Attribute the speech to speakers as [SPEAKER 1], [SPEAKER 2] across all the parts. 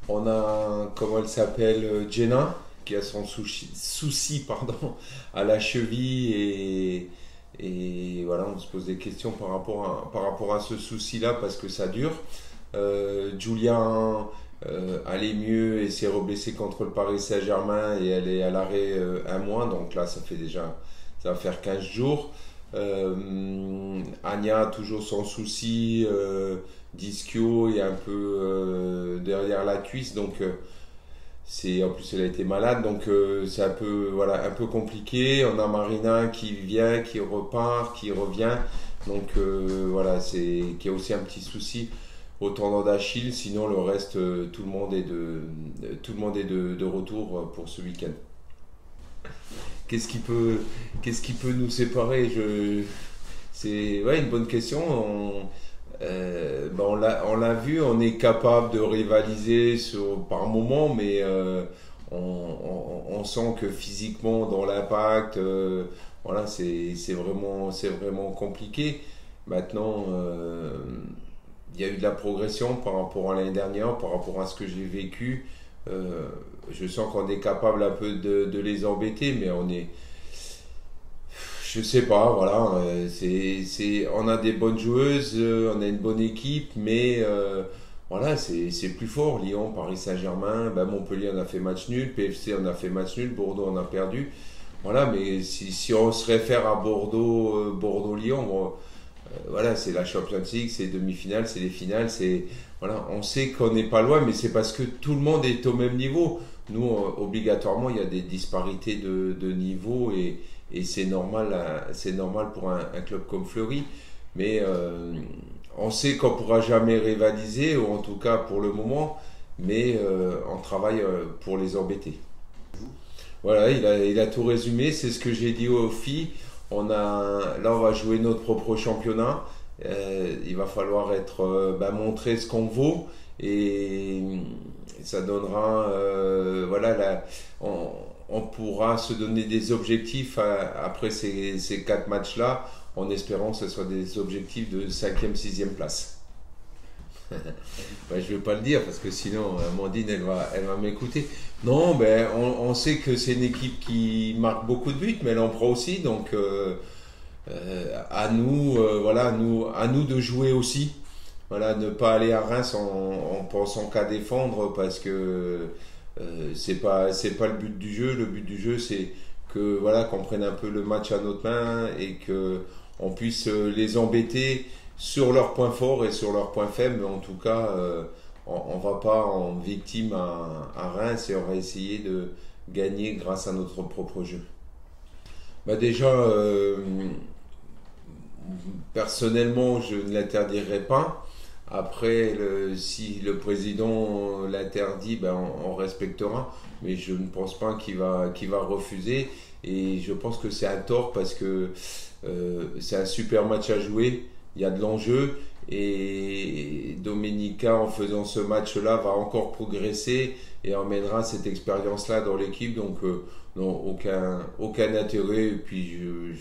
[SPEAKER 1] On a, comment elle s'appelle, Jenna, qui a son souci, pardon, à la cheville et voilà, on se pose des questions par rapport à ce souci-là parce que ça dure. Julia allait mieux et s'est reblessée contre le Paris Saint-Germain et elle est à l'arrêt un mois, donc là ça fait déjà, ça va faire 15 jours. Anya a toujours son souci d'ischio et un peu derrière la cuisse, donc c'est en plus elle a été malade, donc c'est un peu voilà un peu compliqué. On a Marina qui vient, qui repart, qui revient, donc voilà c'est qui a aussi un petit souci au tendon d'Achille. Sinon le reste tout le monde est tout le monde est de retour pour ce week-end. Qu'est-ce qui peut qu'est-ce qui peut nous séparer? C'est ouais, une bonne question. On l'a vu, on est capable de rivaliser par moment, mais on sent que physiquement, dans l'impact, voilà, c'est vraiment compliqué. Maintenant, il y a eu de la progression par rapport à l'année dernière, par rapport à ce que j'ai vécu. Euh, je sens qu'on est capable un peu de les embêter, mais je sais pas, voilà, on a des bonnes joueuses, on a une bonne équipe, mais voilà, c'est plus fort. Lyon, Paris Saint-Germain, ben Montpellier on a fait match nul, PFC on a fait match nul, Bordeaux on a perdu. Voilà, mais si on se réfère à Bordeaux, Bordeaux-Lyon, bon, voilà, c'est la Champions League, c'est les demi-finales, c'est les finales, voilà, on sait qu'on n'est pas loin, mais c'est parce que tout le monde est au même niveau. Nous, obligatoirement, il y a des disparités de niveau et c'est normal pour un club comme Fleury. Mais on sait qu'on ne pourra jamais rivaliser, ou en tout cas pour le moment, mais on travaille pour les embêter. Voilà, il a tout résumé, c'est ce que j'ai dit aux filles. Là, on va jouer notre propre championnat. Il va falloir montrer ce qu'on vaut et ça donnera, voilà, on pourra se donner des objectifs après ces quatre matchs-là, en espérant que ce soit des objectifs de cinquième, sixième place. Je ne vais pas le dire parce que sinon Amandine elle va m'écouter. Non, on sait que c'est une équipe qui marque beaucoup de buts, mais elle en prend aussi. Donc à nous, voilà, à nous de jouer aussi. Voilà, ne pas aller à Reims en pensant qu'à défendre parce que c'est pas le but du jeu. Le but du jeu, c'est que voilà qu'on prenne un peu le match à notre main et que on puisse les embêter sur leurs points forts et sur leurs points faibles. Mais en tout cas, on va pas en victime à Reims et on va essayer de gagner grâce à notre propre jeu. Déjà, personnellement, je ne l'interdirai pas. Après, si le président l'interdit, on respectera. Mais je ne pense pas qu'il va refuser. Et je pense que c'est un tort parce que c'est un super match à jouer. Il y a de l'enjeu. Et Domenica, en faisant ce match-là, va encore progresser et emmènera cette expérience-là dans l'équipe. Donc, non, aucun intérêt. Et puis,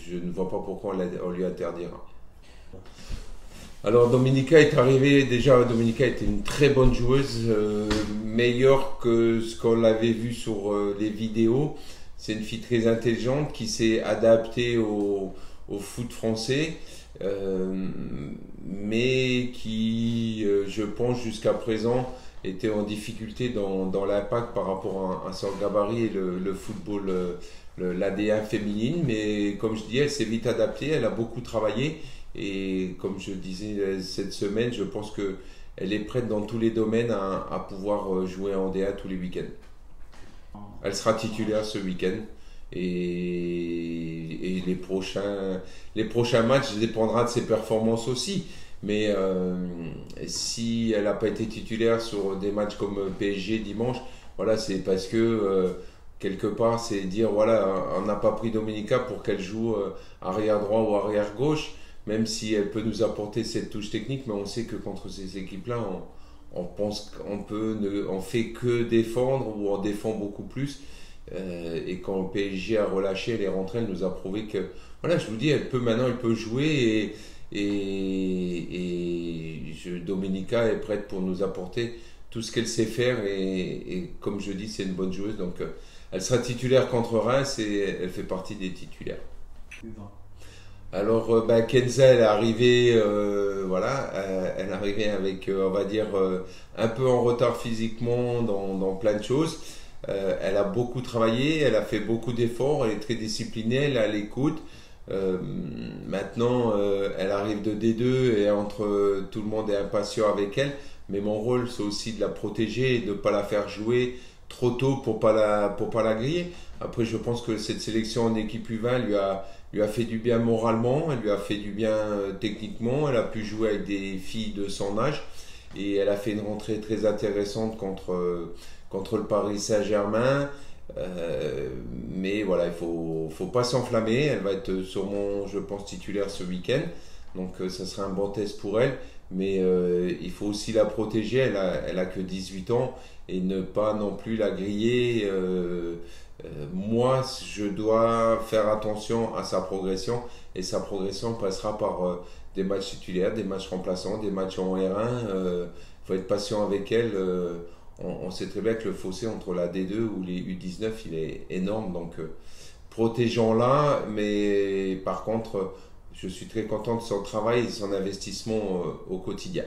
[SPEAKER 1] je ne vois pas pourquoi on lui interdira. Alors Dominica est arrivée, déjà Dominica était une très bonne joueuse, meilleure que ce qu'on l'avait vu sur les vidéos. C'est une fille très intelligente qui s'est adaptée au foot français, euh, mais qui, je pense jusqu'à présent, était en difficulté dans l'impact par rapport à son gabarit et le football, l'ADN féminine. Mais comme je dis, elle s'est vite adaptée, elle a beaucoup travaillé. Et comme je disais cette semaine, je pense qu'elle est prête dans tous les domaines à pouvoir jouer en D1 tous les week-ends. Elle sera titulaire ce week-end. Et les prochains matchs dépendra de ses performances aussi. Mais si elle n'a pas été titulaire sur des matchs comme PSG dimanche, voilà, c'est parce que quelque part, c'est dire voilà, on n'a pas pris Dominica pour qu'elle joue arrière droit ou arrière gauche, même si elle peut nous apporter cette touche technique, mais on sait que contre ces équipes-là, on pense qu'on on fait que défendre ou on défend beaucoup plus. Et quand le PSG a relâché, elle est rentrée, elle nous a prouvé que, voilà, je vous dis, elle peut jouer Dominica est prête pour nous apporter tout ce qu'elle sait faire et comme je dis, c'est une bonne joueuse. Donc, elle sera titulaire contre Reims et elle fait partie des titulaires. Alors, Kenza, elle est arrivée, voilà, elle est arrivée avec, on va dire, un peu en retard physiquement dans plein de choses. Elle a beaucoup travaillé, elle a fait beaucoup d'efforts, elle est très disciplinée, elle est à l'écoute. Maintenant, elle arrive de D2 et entre tout le monde est impatient avec elle. Mais mon rôle, c'est aussi de la protéger et de ne pas la faire jouer trop tôt pour pas la griller. Après, je pense que cette sélection en équipe U20 lui a fait du bien moralement, elle lui a fait du bien techniquement. Elle a pu jouer avec des filles de son âge et elle a fait une rentrée très intéressante contre le Paris Saint-Germain. Mais voilà, faut pas s'enflammer. Elle va être sûrement, je pense, titulaire ce week-end. Donc ça sera un bon test pour elle. Mais il faut aussi la protéger. Elle a que 18 ans et ne pas non plus la griller. Moi, je dois faire attention à sa progression. Et sa progression passera par des matchs titulaires, des matchs remplaçants, des matchs en R1. Faut être patient avec elle. On sait très bien que le fossé entre la D2 ou les U19 il est énorme, donc protégeons-la, mais par contre je suis très content de son travail et de son investissement au quotidien.